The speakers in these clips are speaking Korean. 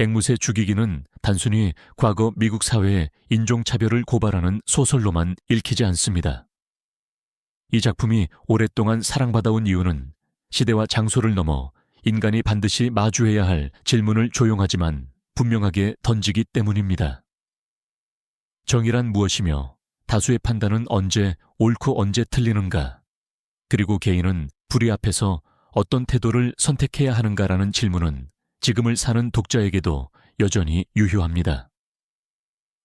앵무새 죽이기는 단순히 과거 미국 사회의 인종차별을 고발하는 소설로만 읽히지 않습니다. 이 작품이 오랫동안 사랑받아온 이유는 시대와 장소를 넘어 인간이 반드시 마주해야 할 질문을 조용하지만 분명하게 던지기 때문입니다. 정의란 무엇이며 다수의 판단은 언제 옳고 언제 틀리는가? 그리고 개인은 불의 앞에서 어떤 태도를 선택해야 하는가라는 질문은 지금을 사는 독자에게도 여전히 유효합니다.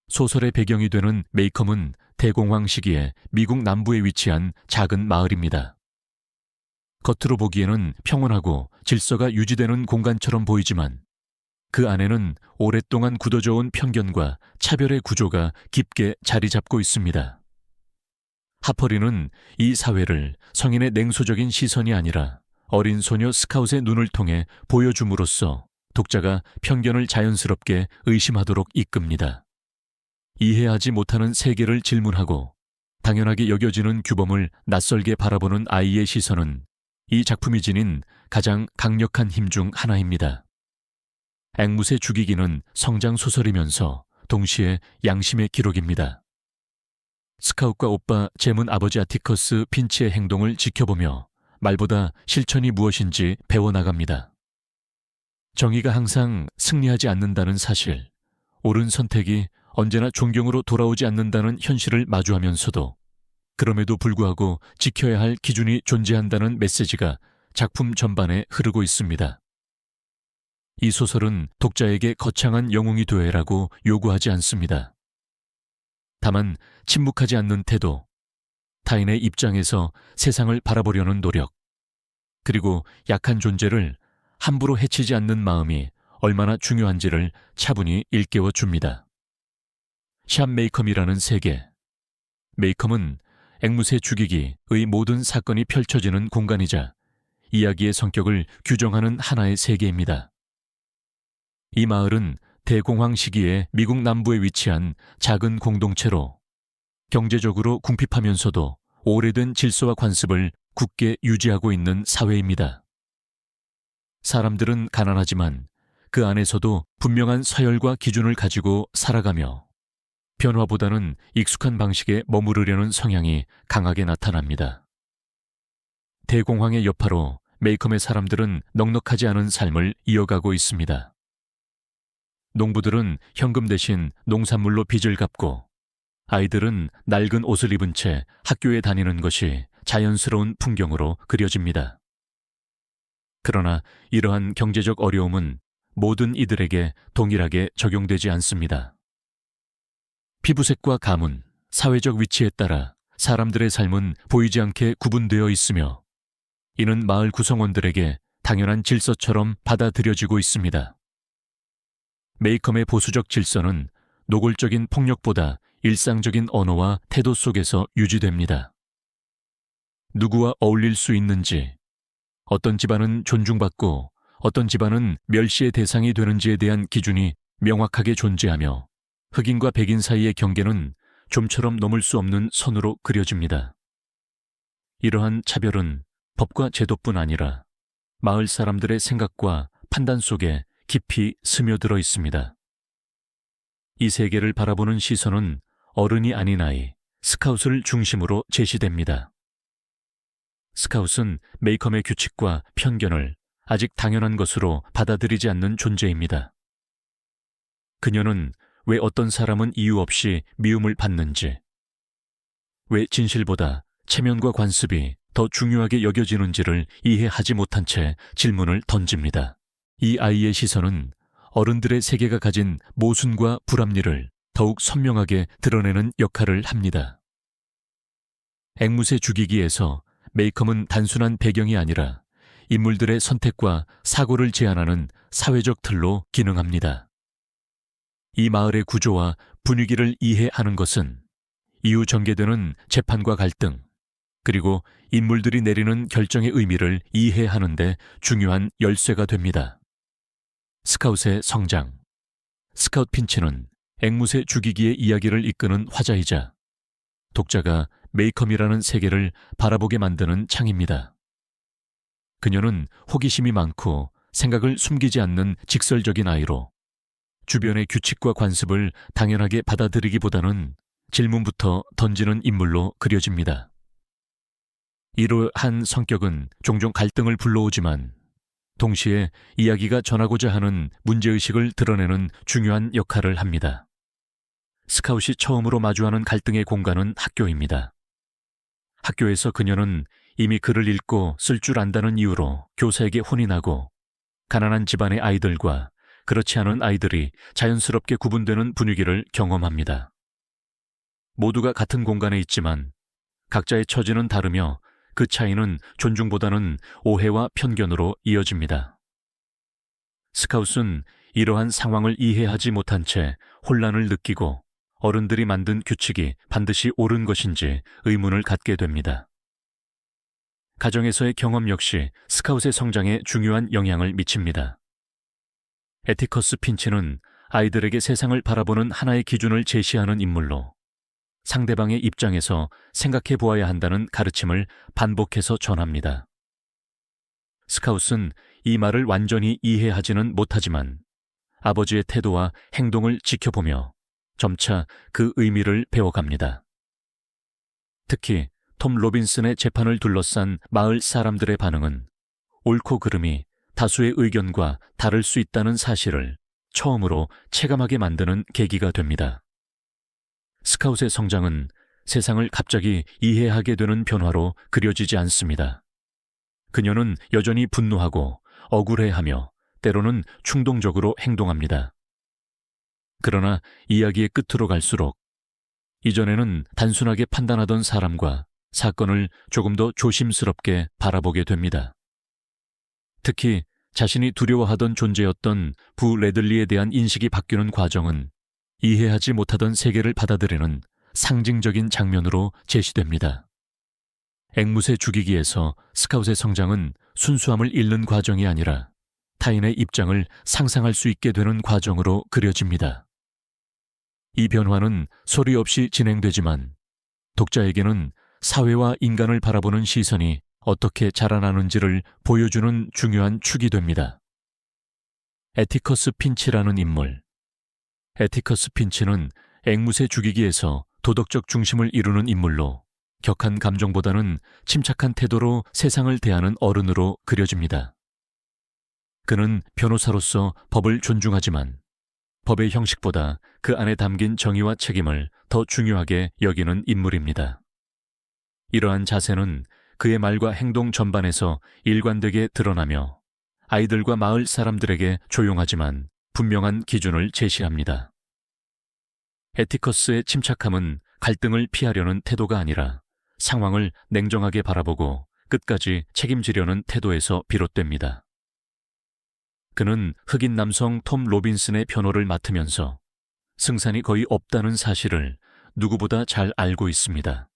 소설의 배경이 되는 메이컴은 대공황 시기에 미국 남부에 위치한 작은 마을입니다. 겉으로 보기에는 평온하고 질서가 유지되는 공간처럼 보이지만 그 안에는 오랫동안 굳어져온 편견과 차별의 구조가 깊게 자리 잡고 있습니다. 하퍼리는 이 사회를 성인의 냉소적인 시선이 아니라 어린 소녀 스카웃의 눈을 통해 보여줌으로써 독자가 편견을 자연스럽게 의심하도록 이끕니다. 이해하지 못하는 세계를 질문하고 당연하게 여겨지는 규범을 낯설게 바라보는 아이의 시선은 이 작품이 지닌 가장 강력한 힘 중 하나입니다. 앵무새 죽이기는 성장소설이면서 동시에 양심의 기록입니다. 스카웃과 오빠 잼은 아버지 아티커스 핀치의 행동을 지켜보며 말보다 실천이 무엇인지 배워나갑니다. 정의가 항상 승리하지 않는다는 사실, 옳은 선택이 언제나 존경으로 돌아오지 않는다는 현실을 마주하면서도 그럼에도 불구하고 지켜야 할 기준이 존재한다는 메시지가 작품 전반에 흐르고 있습니다. 이 소설은 독자에게 거창한 영웅이 되라고 요구하지 않습니다. 다만 침묵하지 않는 태도, 타인의 입장에서 세상을 바라보려는 노력, 그리고 약한 존재를 함부로 해치지 않는 마음이 얼마나 중요한지를 차분히 일깨워 줍니다. 샵 메이컴이라는 세계. 메이컴은 앵무새 죽이기의 모든 사건이 펼쳐지는 공간이자 이야기의 성격을 규정하는 하나의 세계입니다. 이 마을은 대공황 시기에 미국 남부에 위치한 작은 공동체로 경제적으로 궁핍하면서도 오래된 질서와 관습을 굳게 유지하고 있는 사회입니다. 사람들은 가난하지만 그 안에서도 분명한 서열과 기준을 가지고 살아가며 변화보다는 익숙한 방식에 머무르려는 성향이 강하게 나타납니다. 대공황의 여파로 메이컴의 사람들은 넉넉하지 않은 삶을 이어가고 있습니다. 농부들은 현금 대신 농산물로 빚을 갚고 아이들은 낡은 옷을 입은 채 학교에 다니는 것이 자연스러운 풍경으로 그려집니다. 그러나 이러한 경제적 어려움은 모든 이들에게 동일하게 적용되지 않습니다. 피부색과 가문, 사회적 위치에 따라 사람들의 삶은 보이지 않게 구분되어 있으며 이는 마을 구성원들에게 당연한 질서처럼 받아들여지고 있습니다. 메이컴의 보수적 질서는 노골적인 폭력보다 일상적인 언어와 태도 속에서 유지됩니다. 누구와 어울릴 수 있는지, 어떤 집안은 존중받고 어떤 집안은 멸시의 대상이 되는지에 대한 기준이 명확하게 존재하며 흑인과 백인 사이의 경계는 좀처럼 넘을 수 없는 선으로 그려집니다. 이러한 차별은 법과 제도뿐 아니라 마을 사람들의 생각과 판단 속에 깊이 스며들어 있습니다. 이 세계를 바라보는 시선은 어른이 아닌 아이, 스카웃을 중심으로 제시됩니다. 스카웃은 메이컴의 규칙과 편견을 아직 당연한 것으로 받아들이지 않는 존재입니다. 그녀는 왜 어떤 사람은 이유 없이 미움을 받는지, 왜 진실보다 체면과 관습이 더 중요하게 여겨지는지를 이해하지 못한 채 질문을 던집니다. 이 아이의 시선은 어른들의 세계가 가진 모순과 불합리를 더욱 선명하게 드러내는 역할을 합니다. 앵무새 죽이기에서 메이컴은 단순한 배경이 아니라 인물들의 선택과 사고를 제안하는 사회적 틀로 기능합니다. 이 마을의 구조와 분위기를 이해하는 것은 이후 전개되는 재판과 갈등, 그리고 인물들이 내리는 결정의 의미를 이해하는 데 중요한 열쇠가 됩니다. 스카웃의 성장. 스카웃 핀치는 앵무새 죽이기의 이야기를 이끄는 화자이자 독자가 메이컴이라는 세계를 바라보게 만드는 창입니다. 그녀는 호기심이 많고 생각을 숨기지 않는 직설적인 아이로 주변의 규칙과 관습을 당연하게 받아들이기보다는 질문부터 던지는 인물로 그려집니다. 이러한 성격은 종종 갈등을 불러오지만 동시에 이야기가 전하고자 하는 문제의식을 드러내는 중요한 역할을 합니다. 스카웃이 처음으로 마주하는 갈등의 공간은 학교입니다. 학교에서 그녀는 이미 글을 읽고 쓸 줄 안다는 이유로 교사에게 혼이 나고 가난한 집안의 아이들과 그렇지 않은 아이들이 자연스럽게 구분되는 분위기를 경험합니다. 모두가 같은 공간에 있지만 각자의 처지는 다르며 그 차이는 존중보다는 오해와 편견으로 이어집니다. 스카웃은 이러한 상황을 이해하지 못한 채 혼란을 느끼고 어른들이 만든 규칙이 반드시 옳은 것인지 의문을 갖게 됩니다. 가정에서의 경험 역시 스카웃의 성장에 중요한 영향을 미칩니다. 에티커스 핀치는 아이들에게 세상을 바라보는 하나의 기준을 제시하는 인물로 상대방의 입장에서 생각해 보아야 한다는 가르침을 반복해서 전합니다. 스카웃은 이 말을 완전히 이해하지는 못하지만 아버지의 태도와 행동을 지켜보며 점차 그 의미를 배워갑니다. 특히 톰 로빈슨의 재판을 둘러싼 마을 사람들의 반응은 옳고 그름이 다수의 의견과 다를 수 있다는 사실을 처음으로 체감하게 만드는 계기가 됩니다. 스카웃의 성장은 세상을 갑자기 이해하게 되는 변화로 그려지지 않습니다. 그녀는 여전히 분노하고 억울해하며 때로는 충동적으로 행동합니다. 그러나 이야기의 끝으로 갈수록 이전에는 단순하게 판단하던 사람과 사건을 조금 더 조심스럽게 바라보게 됩니다. 특히 자신이 두려워하던 존재였던 부 레들리에 대한 인식이 바뀌는 과정은 이해하지 못하던 세계를 받아들이는 상징적인 장면으로 제시됩니다. 앵무새 죽이기에서 스카웃의 성장은 순수함을 잃는 과정이 아니라 타인의 입장을 상상할 수 있게 되는 과정으로 그려집니다. 이 변화는 소리 없이 진행되지만 독자에게는 사회와 인간을 바라보는 시선이 어떻게 자라나는지를 보여주는 중요한 축이 됩니다. 에티커스 핀치라는 인물. 에티커스 핀치는 앵무새 죽이기에서 도덕적 중심을 이루는 인물로 격한 감정보다는 침착한 태도로 세상을 대하는 어른으로 그려집니다. 그는 변호사로서 법을 존중하지만 법의 형식보다 그 안에 담긴 정의와 책임을 더 중요하게 여기는 인물입니다. 이러한 자세는 그의 말과 행동 전반에서 일관되게 드러나며 아이들과 마을 사람들에게 조용하지만 분명한 기준을 제시합니다. 에티커스의 침착함은 갈등을 피하려는 태도가 아니라 상황을 냉정하게 바라보고 끝까지 책임지려는 태도에서 비롯됩니다. 그는 흑인 남성 톰 로빈슨의 변호를 맡으면서 승산이 거의 없다는 사실을 누구보다 잘 알고 있습니다.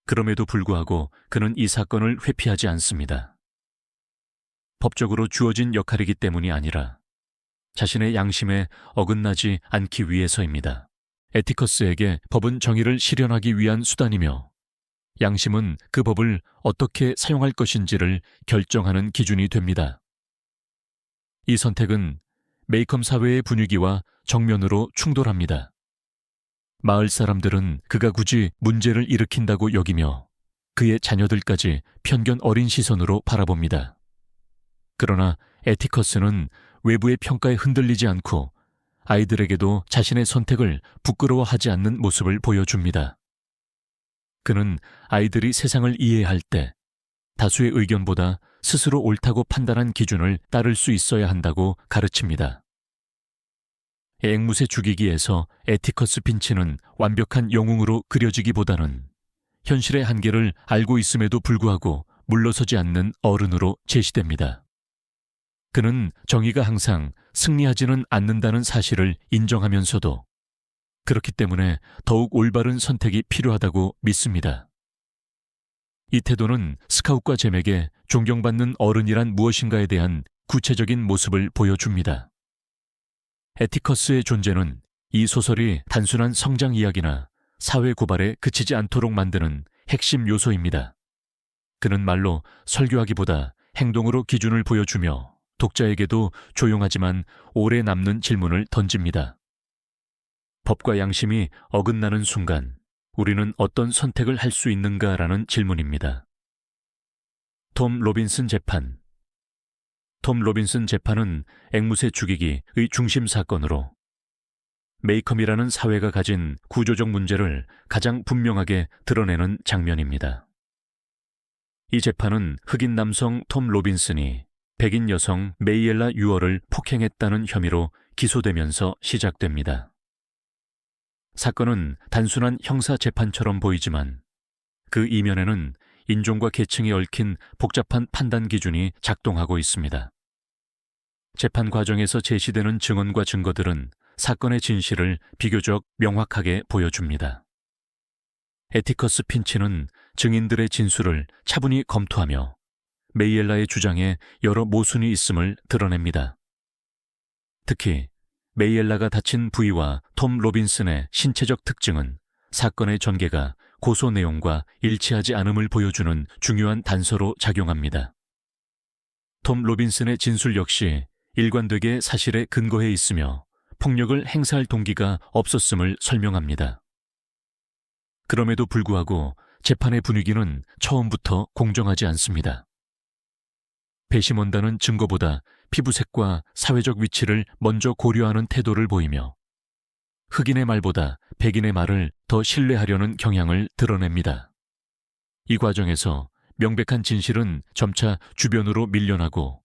그럼에도 불구하고 그는 이 사건을 회피하지 않습니다. 법적으로 주어진 역할이기 때문이 아니라 자신의 양심에 어긋나지 않기 위해서입니다. 에티커스에게 법은 정의를 실현하기 위한 수단이며 양심은 그 법을 어떻게 사용할 것인지를 결정하는 기준이 됩니다. 이 선택은 메이컴 사회의 분위기와 정면으로 충돌합니다. 마을 사람들은 그가 굳이 문제를 일으킨다고 여기며 그의 자녀들까지 편견 어린 시선으로 바라봅니다. 그러나 에티커스는 외부의 평가에 흔들리지 않고 아이들에게도 자신의 선택을 부끄러워하지 않는 모습을 보여줍니다. 그는 아이들이 세상을 이해할 때 다수의 의견보다 스스로 옳다고 판단한 기준을 따를 수 있어야 한다고 가르칩니다. 앵무새 죽이기에서 에티커스 핀치는 완벽한 영웅으로 그려지기보다는 현실의 한계를 알고 있음에도 불구하고 물러서지 않는 어른으로 제시됩니다. 그는 정의가 항상 승리하지는 않는다는 사실을 인정하면서도 그렇기 때문에 더욱 올바른 선택이 필요하다고 믿습니다. 이 태도는 스카웃과 잼에게 존경받는 어른이란 무엇인가에 대한 구체적인 모습을 보여줍니다. 에티커스의 존재는 이 소설이 단순한 성장 이야기나 사회 고발에 그치지 않도록 만드는 핵심 요소입니다. 그는 말로 설교하기보다 행동으로 기준을 보여주며 독자에게도 조용하지만 오래 남는 질문을 던집니다. 법과 양심이 어긋나는 순간 우리는 어떤 선택을 할 수 있는가라는 질문입니다. 톰 로빈슨 재판. 톰 로빈슨 재판은 앵무새 죽이기의 중심 사건으로 메이컴이라는 사회가 가진 구조적 문제를 가장 분명하게 드러내는 장면입니다. 이 재판은 흑인 남성 톰 로빈슨이 백인 여성 메이엘라 유어를 폭행했다는 혐의로 기소되면서 시작됩니다. 사건은 단순한 형사 재판처럼 보이지만 그 이면에는 인종과 계층이 얽힌 복잡한 판단 기준이 작동하고 있습니다. 재판 과정에서 제시되는 증언과 증거들은 사건의 진실을 비교적 명확하게 보여줍니다. 에티커스 핀치는 증인들의 진술을 차분히 검토하며 메이엘라의 주장에 여러 모순이 있음을 드러냅니다. 특히 메이엘라가 다친 부위와 톰 로빈슨의 신체적 특징은 사건의 전개가 고소 내용과 일치하지 않음을 보여주는 중요한 단서로 작용합니다. 톰 로빈슨의 진술 역시 일관되게 사실에 근거해 있으며 폭력을 행사할 동기가 없었음을 설명합니다. 그럼에도 불구하고 재판의 분위기는 처음부터 공정하지 않습니다. 배심원단은 증거보다 피부색과 사회적 위치를 먼저 고려하는 태도를 보이며 흑인의 말보다 백인의 말을 더 신뢰하려는 경향을 드러냅니다. 이 과정에서 명백한 진실은 점차 주변으로 밀려나고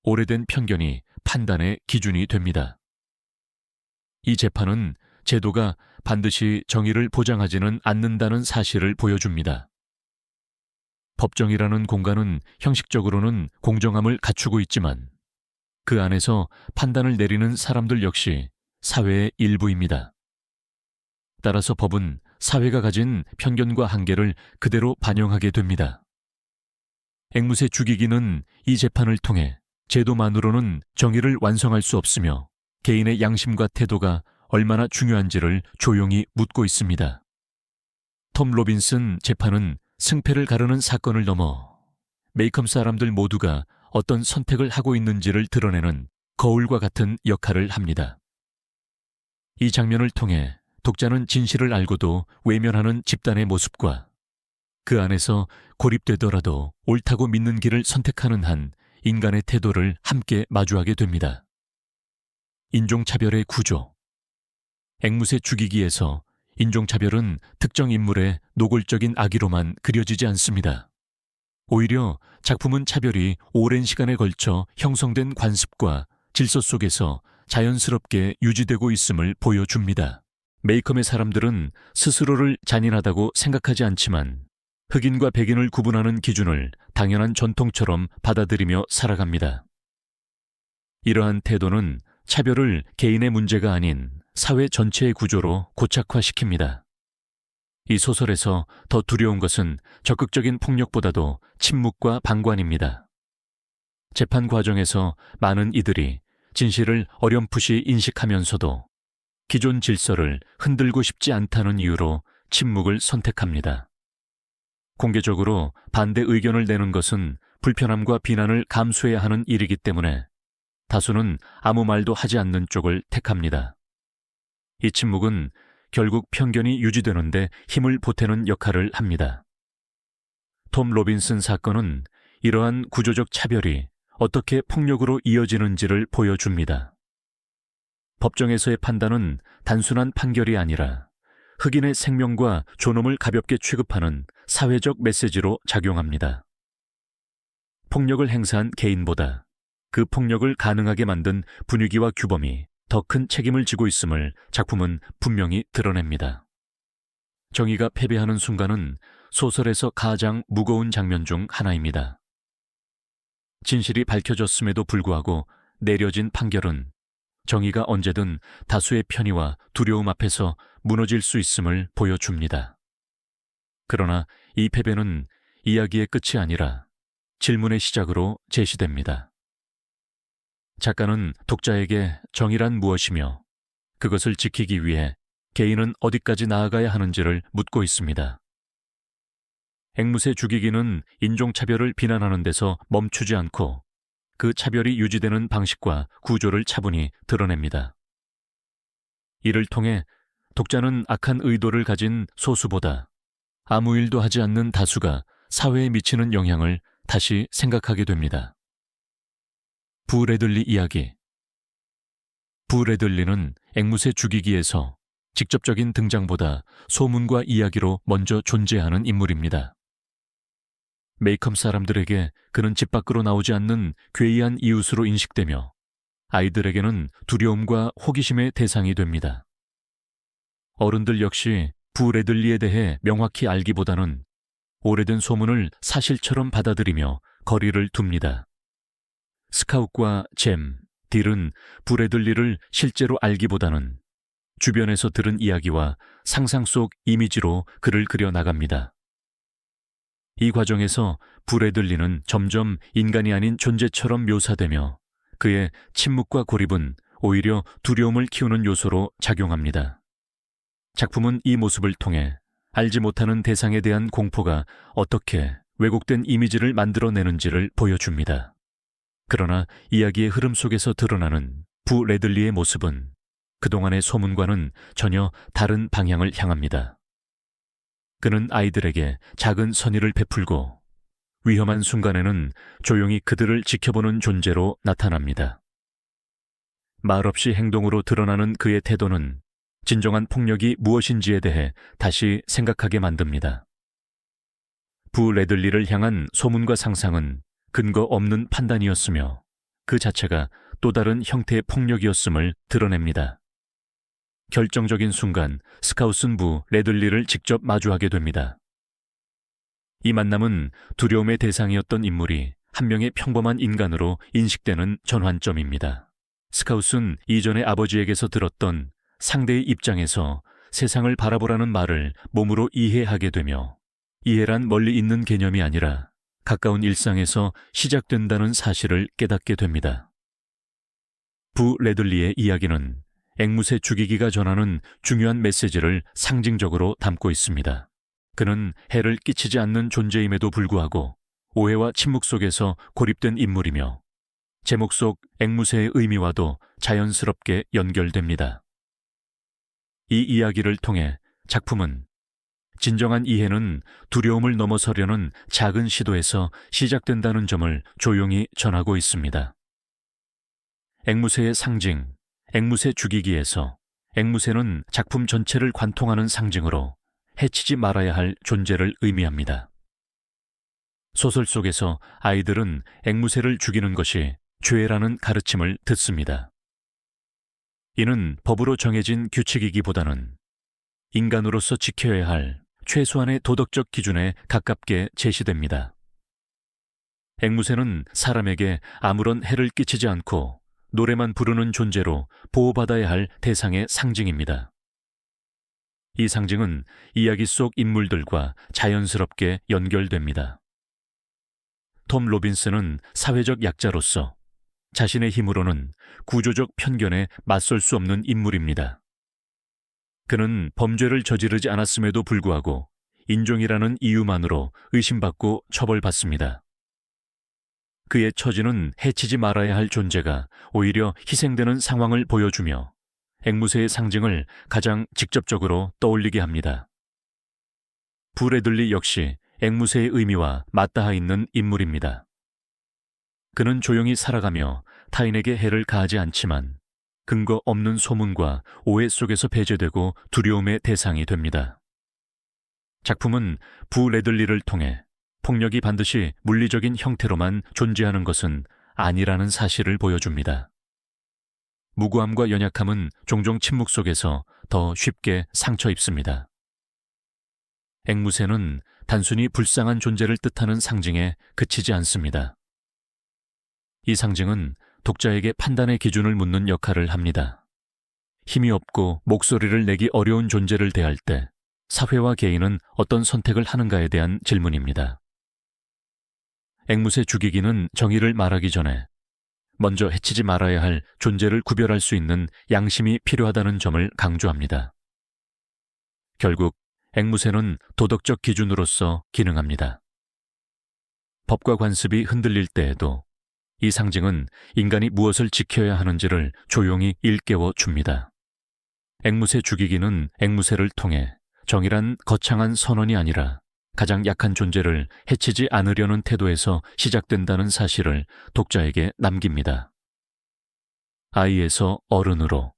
오래된 편견이 판단의 기준이 됩니다. 이 재판은 제도가 반드시 정의를 보장하지는 않는다는 사실을 보여줍니다. 법정이라는 공간은 형식적으로는 공정함을 갖추고 있지만 그 안에서 판단을 내리는 사람들 역시 사회의 일부입니다. 따라서 법은 사회가 가진 편견과 한계를 그대로 반영하게 됩니다. 앵무새 죽이기는 이 재판을 통해 제도만으로는 정의를 완성할 수 없으며 개인의 양심과 태도가 얼마나 중요한지를 조용히 묻고 있습니다. 톰 로빈슨 재판은 승패를 가르는 사건을 넘어 메이컴 사람들 모두가 어떤 선택을 하고 있는지를 드러내는 거울과 같은 역할을 합니다. 이 장면을 통해 독자는 진실을 알고도 외면하는 집단의 모습과 그 안에서 고립되더라도 옳다고 믿는 길을 선택하는 한 인간의 태도를 함께 마주하게 됩니다. 인종차별의 구조. 앵무새 죽이기에서 인종차별은 특정 인물의 노골적인 악의로만 그려지지 않습니다. 오히려 작품은 차별이 오랜 시간에 걸쳐 형성된 관습과 질서 속에서 자연스럽게 유지되고 있음을 보여줍니다. 메이컴의 사람들은 스스로를 잔인하다고 생각하지 않지만 흑인과 백인을 구분하는 기준을 당연한 전통처럼 받아들이며 살아갑니다. 이러한 태도는 차별을 개인의 문제가 아닌 사회 전체의 구조로 고착화시킵니다. 이 소설에서 더 두려운 것은 적극적인 폭력보다도 침묵과 방관입니다. 재판 과정에서 많은 이들이 진실을 어렴풋이 인식하면서도 기존 질서를 흔들고 싶지 않다는 이유로 침묵을 선택합니다. 공개적으로 반대 의견을 내는 것은 불편함과 비난을 감수해야 하는 일이기 때문에 다수는 아무 말도 하지 않는 쪽을 택합니다. 이 침묵은 결국 편견이 유지되는데 힘을 보태는 역할을 합니다. 톰 로빈슨 사건은 이러한 구조적 차별이 어떻게 폭력으로 이어지는지를 보여줍니다. 법정에서의 판단은 단순한 판결이 아니라 흑인의 생명과 존엄을 가볍게 취급하는 사회적 메시지로 작용합니다. 폭력을 행사한 개인보다 그 폭력을 가능하게 만든 분위기와 규범이 더 큰 책임을 지고 있음을 작품은 분명히 드러냅니다. 정의가 패배하는 순간은 소설에서 가장 무거운 장면 중 하나입니다. 진실이 밝혀졌음에도 불구하고 내려진 판결은 정의가 언제든 다수의 편의와 두려움 앞에서 무너질 수 있음을 보여줍니다. 그러나 이 패배는 이야기의 끝이 아니라 질문의 시작으로 제시됩니다. 작가는 독자에게 정의란 무엇이며 그것을 지키기 위해 개인은 어디까지 나아가야 하는지를 묻고 있습니다. 앵무새 죽이기는 인종차별을 비난하는 데서 멈추지 않고 그 차별이 유지되는 방식과 구조를 차분히 드러냅니다. 이를 통해 독자는 악한 의도를 가진 소수보다 아무 일도 하지 않는 다수가 사회에 미치는 영향을 다시 생각하게 됩니다. 부 레들리 이야기. 부 레들리는 앵무새 죽이기에서 직접적인 등장보다 소문과 이야기로 먼저 존재하는 인물입니다. 메이컴 사람들에게 그는 집 밖으로 나오지 않는 괴이한 이웃으로 인식되며 아이들에게는 두려움과 호기심의 대상이 됩니다. 어른들 역시 부 레들리에 대해 명확히 알기보다는 오래된 소문을 사실처럼 받아들이며 거리를 둡니다. 스카웃과 잼, 딜은 부 레들리를 실제로 알기보다는 주변에서 들은 이야기와 상상 속 이미지로 그를 그려 나갑니다. 이 과정에서 부 레들리는 점점 인간이 아닌 존재처럼 묘사되며 그의 침묵과 고립은 오히려 두려움을 키우는 요소로 작용합니다. 작품은 이 모습을 통해 알지 못하는 대상에 대한 공포가 어떻게 왜곡된 이미지를 만들어내는지를 보여줍니다. 그러나 이야기의 흐름 속에서 드러나는 부 레들리의 모습은 그동안의 소문과는 전혀 다른 방향을 향합니다. 그는 아이들에게 작은 선의를 베풀고 위험한 순간에는 조용히 그들을 지켜보는 존재로 나타납니다. 말없이 행동으로 드러나는 그의 태도는 진정한 폭력이 무엇인지에 대해 다시 생각하게 만듭니다. 부 레들리를 향한 소문과 상상은 근거 없는 판단이었으며 그 자체가 또 다른 형태의 폭력이었음을 드러냅니다. 결정적인 순간 스카웃은 부 레들리를 직접 마주하게 됩니다. 이 만남은 두려움의 대상이었던 인물이 한 명의 평범한 인간으로 인식되는 전환점입니다. 스카웃은 이전에 아버지에게서 들었던 상대의 입장에서 세상을 바라보라는 말을 몸으로 이해하게 되며 이해란 멀리 있는 개념이 아니라 가까운 일상에서 시작된다는 사실을 깨닫게 됩니다. 부 레들리의 이야기는 앵무새 죽이기가 전하는 중요한 메시지를 상징적으로 담고 있습니다. 그는 해를 끼치지 않는 존재임에도 불구하고 오해와 침묵 속에서 고립된 인물이며 제목 속 앵무새의 의미와도 자연스럽게 연결됩니다. 이 이야기를 통해 작품은 진정한 이해는 두려움을 넘어서려는 작은 시도에서 시작된다는 점을 조용히 전하고 있습니다. 앵무새의 상징, 앵무새 죽이기에서 앵무새는 작품 전체를 관통하는 상징으로 해치지 말아야 할 존재를 의미합니다. 소설 속에서 아이들은 앵무새를 죽이는 것이 죄라는 가르침을 듣습니다. 이는 법으로 정해진 규칙이기보다는 인간으로서 지켜야 할 최소한의 도덕적 기준에 가깝게 제시됩니다. 앵무새는 사람에게 아무런 해를 끼치지 않고 노래만 부르는 존재로 보호받아야 할 대상의 상징입니다. 이 상징은 이야기 속 인물들과 자연스럽게 연결됩니다. 톰 로빈스는 사회적 약자로서 자신의 힘으로는 구조적 편견에 맞설 수 없는 인물입니다. 그는 범죄를 저지르지 않았음에도 불구하고 인종이라는 이유만으로 의심받고 처벌받습니다. 그의 처지는 해치지 말아야 할 존재가 오히려 희생되는 상황을 보여주며 앵무새의 상징을 가장 직접적으로 떠올리게 합니다. 부 레들리 역시 앵무새의 의미와 맞닿아 있는 인물입니다. 그는 조용히 살아가며 타인에게 해를 가하지 않지만 근거 없는 소문과 오해 속에서 배제되고 두려움의 대상이 됩니다. 작품은 부 레들리를 통해 폭력이 반드시 물리적인 형태로만 존재하는 것은 아니라는 사실을 보여줍니다. 무고함과 연약함은 종종 침묵 속에서 더 쉽게 상처 입습니다. 앵무새는 단순히 불쌍한 존재를 뜻하는 상징에 그치지 않습니다. 이 상징은 독자에게 판단의 기준을 묻는 역할을 합니다. 힘이 없고 목소리를 내기 어려운 존재를 대할 때 사회와 개인은 어떤 선택을 하는가에 대한 질문입니다. 앵무새 죽이기는 정의를 말하기 전에 먼저 해치지 말아야 할 존재를 구별할 수 있는 양심이 필요하다는 점을 강조합니다. 결국 앵무새는 도덕적 기준으로서 기능합니다. 법과 관습이 흔들릴 때에도 이 상징은 인간이 무엇을 지켜야 하는지를 조용히 일깨워 줍니다. 앵무새 죽이기는 앵무새를 통해 정의란 거창한 선언이 아니라 가장 약한 존재를 해치지 않으려는 태도에서 시작된다는 사실을 독자에게 남깁니다. 아이에서 어른으로.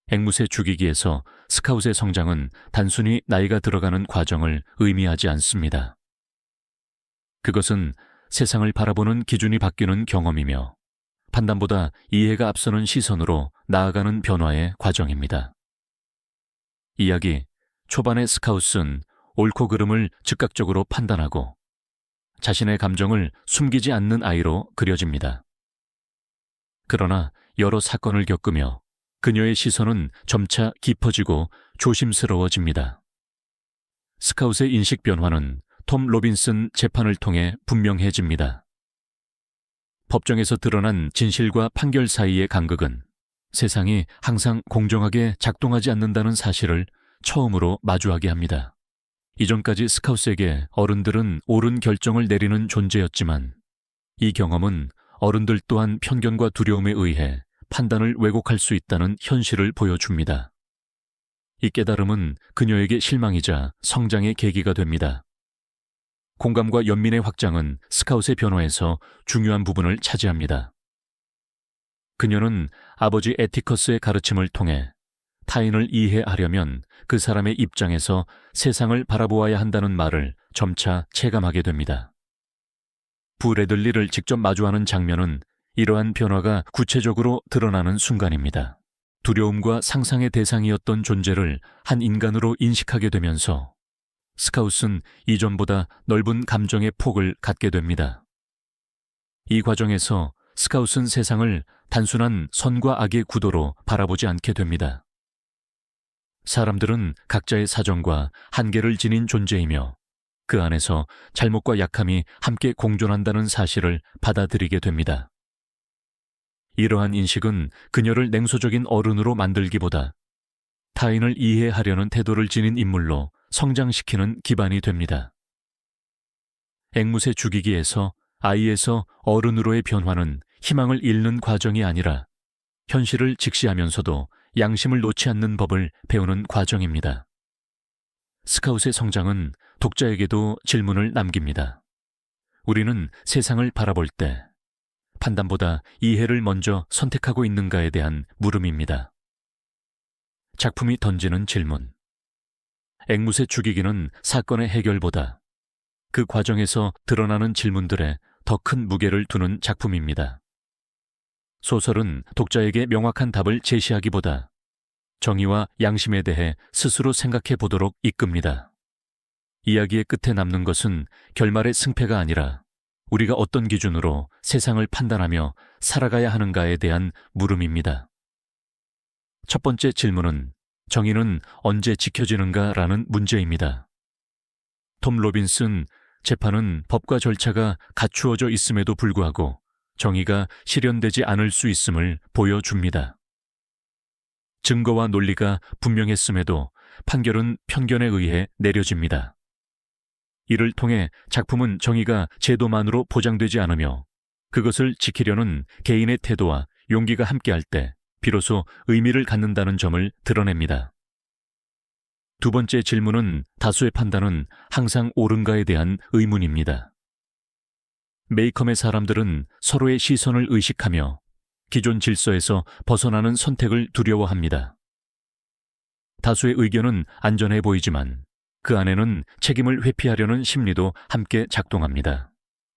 앵무새 죽이기에서 스카웃의 성장은 단순히 나이가 들어가는 과정을 의미하지 않습니다. 그것은 세상을 바라보는 기준이 바뀌는 경험이며 판단보다 이해가 앞서는 시선으로 나아가는 변화의 과정입니다. 이야기 초반의 스카웃은 옳고 그름을 즉각적으로 판단하고 자신의 감정을 숨기지 않는 아이로 그려집니다. 그러나 여러 사건을 겪으며 그녀의 시선은 점차 깊어지고 조심스러워집니다. 스카웃의 인식 변화는 톰 로빈슨 재판을 통해 분명해집니다. 법정에서 드러난 진실과 판결 사이의 간극은 세상이 항상 공정하게 작동하지 않는다는 사실을 처음으로 마주하게 합니다. 이전까지 스카웃에게 어른들은 옳은 결정을 내리는 존재였지만 이 경험은 어른들 또한 편견과 두려움에 의해 판단을 왜곡할 수 있다는 현실을 보여줍니다. 이 깨달음은 그녀에게 실망이자 성장의 계기가 됩니다. 공감과 연민의 확장은 스카웃의 변화에서 중요한 부분을 차지합니다. 그녀는 아버지 에티커스의 가르침을 통해 타인을 이해하려면 그 사람의 입장에서 세상을 바라보아야 한다는 말을 점차 체감하게 됩니다. 부 레들리를 직접 마주하는 장면은 이러한 변화가 구체적으로 드러나는 순간입니다. 두려움과 상상의 대상이었던 존재를 한 인간으로 인식하게 되면서 스카웃은 이전보다 넓은 감정의 폭을 갖게 됩니다. 이 과정에서 스카웃은 세상을 단순한 선과 악의 구도로 바라보지 않게 됩니다. 사람들은 각자의 사정과 한계를 지닌 존재이며 그 안에서 잘못과 약함이 함께 공존한다는 사실을 받아들이게 됩니다. 이러한 인식은 그녀를 냉소적인 어른으로 만들기보다 타인을 이해하려는 태도를 지닌 인물로 성장시키는 기반이 됩니다. 앵무새 죽이기에서 아이에서 어른으로의 변화는 희망을 잃는 과정이 아니라 현실을 직시하면서도 양심을 놓지 않는 법을 배우는 과정입니다. 스카웃의 성장은 독자에게도 질문을 남깁니다. 우리는 세상을 바라볼 때 판단보다 이해를 먼저 선택하고 있는가에 대한 물음입니다. 작품이 던지는 질문. 앵무새 죽이기는 사건의 해결보다 그 과정에서 드러나는 질문들에 더 큰 무게를 두는 작품입니다. 소설은 독자에게 명확한 답을 제시하기보다 정의와 양심에 대해 스스로 생각해 보도록 이끕니다. 이야기의 끝에 남는 것은 결말의 승패가 아니라 우리가 어떤 기준으로 세상을 판단하며 살아가야 하는가에 대한 물음입니다. 첫 번째 질문은 정의는 언제 지켜지는가라는 문제입니다. 톰 로빈슨 재판은 법과 절차가 갖추어져 있음에도 불구하고 정의가 실현되지 않을 수 있음을 보여줍니다. 증거와 논리가 분명했음에도 판결은 편견에 의해 내려집니다. 이를 통해 작품은 정의가 제도만으로 보장되지 않으며 그것을 지키려는 개인의 태도와 용기가 함께할 때 비로소 의미를 갖는다는 점을 드러냅니다. 두 번째 질문은 다수의 판단은 항상 옳은가에 대한 의문입니다. 메이컴의 사람들은 서로의 시선을 의식하며 기존 질서에서 벗어나는 선택을 두려워합니다. 다수의 의견은 안전해 보이지만 그 안에는 책임을 회피하려는 심리도 함께 작동합니다.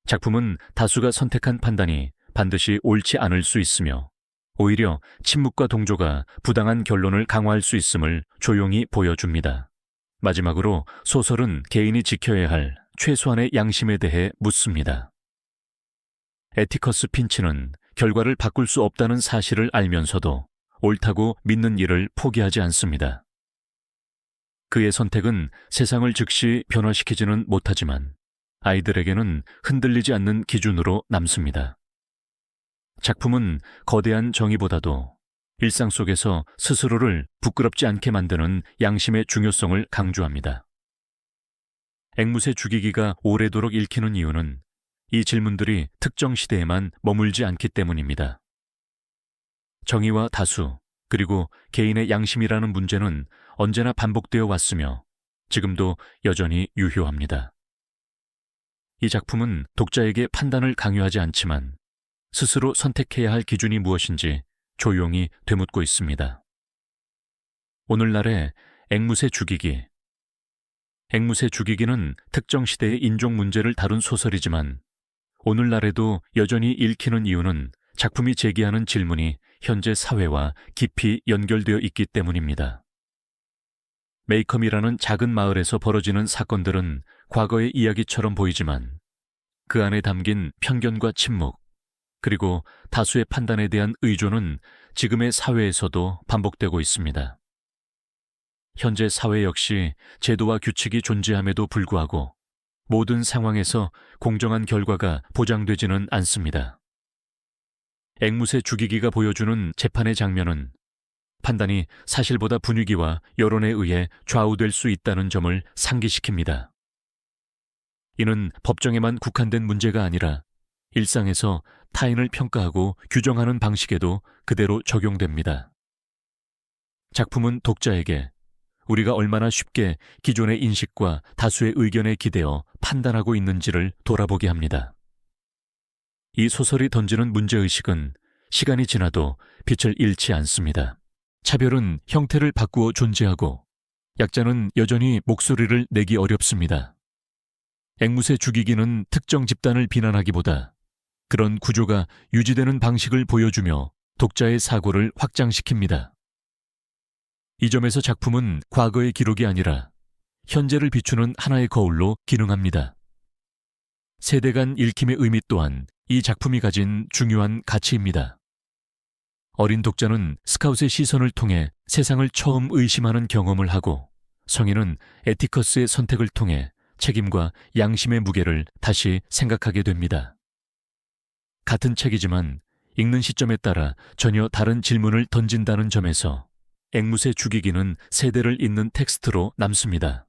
작품은 다수가 선택한 판단이 반드시 옳지 않을 수 있으며 오히려 침묵과 동조가 부당한 결론을 강화할 수 있음을 조용히 보여줍니다. 마지막으로 소설은 개인이 지켜야 할 최소한의 양심에 대해 묻습니다. 에티커스 핀치는 결과를 바꿀 수 없다는 사실을 알면서도 옳다고 믿는 일을 포기하지 않습니다. 그의 선택은 세상을 즉시 변화시키지는 못하지만 아이들에게는 흔들리지 않는 기준으로 남습니다. 작품은 거대한 정의보다도 일상 속에서 스스로를 부끄럽지 않게 만드는 양심의 중요성을 강조합니다. 앵무새 죽이기가 오래도록 읽히는 이유는 이 질문들이 특정 시대에만 머물지 않기 때문입니다. 정의와 다수, 그리고 개인의 양심이라는 문제는 언제나 반복되어 왔으며 지금도 여전히 유효합니다. 이 작품은 독자에게 판단을 강요하지 않지만 스스로 선택해야 할 기준이 무엇인지 조용히 되묻고 있습니다. 오늘날의 앵무새 죽이기. 앵무새 죽이기는 특정 시대의 인종 문제를 다룬 소설이지만 오늘날에도 여전히 읽히는 이유는 작품이 제기하는 질문이 현재 사회와 깊이 연결되어 있기 때문입니다. 메이컴이라는 작은 마을에서 벌어지는 사건들은 과거의 이야기처럼 보이지만 그 안에 담긴 편견과 침묵, 그리고 다수의 판단에 대한 의존은 지금의 사회에서도 반복되고 있습니다. 현재 사회 역시 제도와 규칙이 존재함에도 불구하고 모든 상황에서 공정한 결과가 보장되지는 않습니다. 앵무새 죽이기가 보여주는 재판의 장면은 판단이 사실보다 분위기와 여론에 의해 좌우될 수 있다는 점을 상기시킵니다. 이는 법정에만 국한된 문제가 아니라 일상에서 타인을 평가하고 규정하는 방식에도 그대로 적용됩니다. 작품은 독자에게 우리가 얼마나 쉽게 기존의 인식과 다수의 의견에 기대어 판단하고 있는지를 돌아보게 합니다. 이 소설이 던지는 문제의식은 시간이 지나도 빛을 잃지 않습니다. 차별은 형태를 바꾸어 존재하고 약자는 여전히 목소리를 내기 어렵습니다. 앵무새 죽이기는 특정 집단을 비난하기보다 그런 구조가 유지되는 방식을 보여주며 독자의 사고를 확장시킵니다. 이 점에서 작품은 과거의 기록이 아니라 현재를 비추는 하나의 거울로 기능합니다. 세대 간 읽힘의 의미 또한 이 작품이 가진 중요한 가치입니다. 어린 독자는 스카웃의 시선을 통해 세상을 처음 의심하는 경험을 하고 성인은 에티커스의 선택을 통해 책임과 양심의 무게를 다시 생각하게 됩니다. 같은 책이지만 읽는 시점에 따라 전혀 다른 질문을 던진다는 점에서 앵무새 죽이기는 세대를 잇는 텍스트로 남습니다.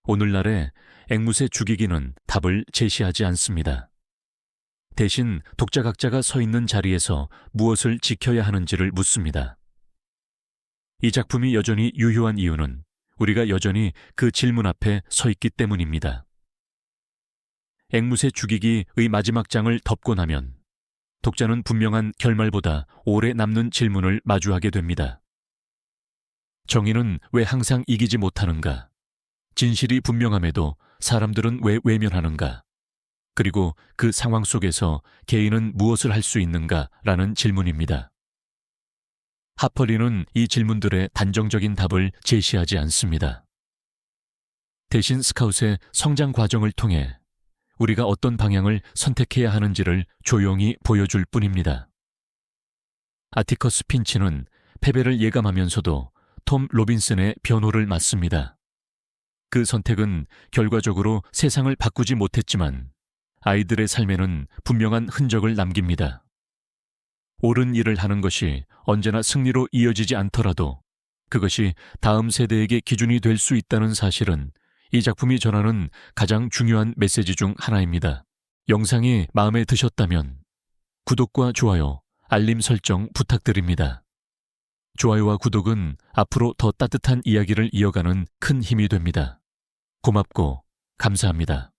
오늘날의 앵무새 죽이기는 답을 제시하지 않습니다. 대신 독자 각자가 서 있는 자리에서 무엇을 지켜야 하는지를 묻습니다. 이 작품이 여전히 유효한 이유는 우리가 여전히 그 질문 앞에 서 있기 때문입니다. 앵무새 죽이기의 마지막 장을 덮고 나면 독자는 분명한 결말보다 오래 남는 질문을 마주하게 됩니다. 정의는 왜 항상 이기지 못하는가? 진실이 분명함에도 사람들은 왜 외면하는가? 그리고 그 상황 속에서 개인은 무엇을 할 수 있는가라는 질문입니다. 하퍼리는 이 질문들의 단정적인 답을 제시하지 않습니다. 대신 스카웃의 성장 과정을 통해 우리가 어떤 방향을 선택해야 하는지를 조용히 보여줄 뿐입니다. 아티커스 핀치는 패배를 예감하면서도 톰 로빈슨의 변호를 맡습니다. 그 선택은 결과적으로 세상을 바꾸지 못했지만 아이들의 삶에는 분명한 흔적을 남깁니다. 옳은 일을 하는 것이 언제나 승리로 이어지지 않더라도 그것이 다음 세대에게 기준이 될 수 있다는 사실은 이 작품이 전하는 가장 중요한 메시지 중 하나입니다. 영상이 마음에 드셨다면 구독과 좋아요, 알림 설정 부탁드립니다. 좋아요와 구독은 앞으로 더 따뜻한 이야기를 이어가는 큰 힘이 됩니다. 고맙고 감사합니다.